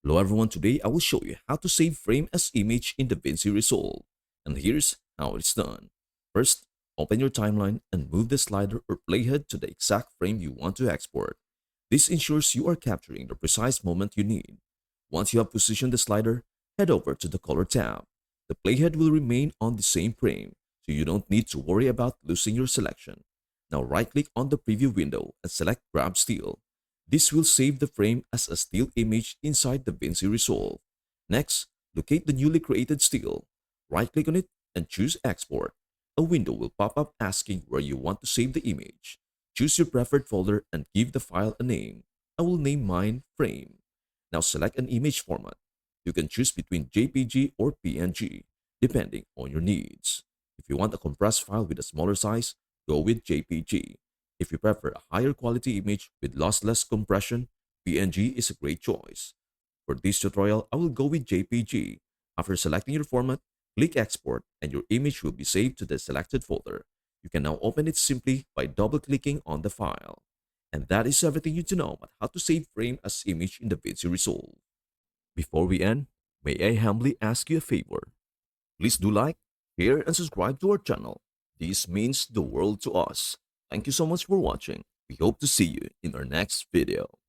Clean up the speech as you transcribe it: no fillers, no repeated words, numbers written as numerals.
Hello everyone, today I will show you how to save frame as image in DaVinci Resolve. And here's how it's done. First, open your timeline and move the slider or playhead to the exact frame you want to export. This ensures you are capturing the precise moment you need. Once you have positioned the slider, head over to the Color tab. The playhead will remain on the same frame, so you don't need to worry about losing your selection. Now right-click on the preview window and select Grab Still. This will save the frame as a still image inside DaVinci Resolve. Next, locate the newly created still. Right-click on it and choose Export. A window will pop up asking where you want to save the image. Choose your preferred folder and give the file a name. I will name mine Frame. Now select an image format. You can choose between JPG or PNG, depending on your needs. If you want a compressed file with a smaller size, go with JPG. If you prefer a higher quality image with lossless compression, PNG is a great choice. For this tutorial, I will go with JPG. After selecting your format, click Export and your image will be saved to the selected folder. You can now open it simply by double-clicking on the file. And that is everything you need to know about how to save frame as image in DaVinci Resolve. Before we end, may I humbly ask you a favor? Please do like, share, and subscribe to our channel. This means the world to us. Thank you so much for watching. We hope to see you in our next video.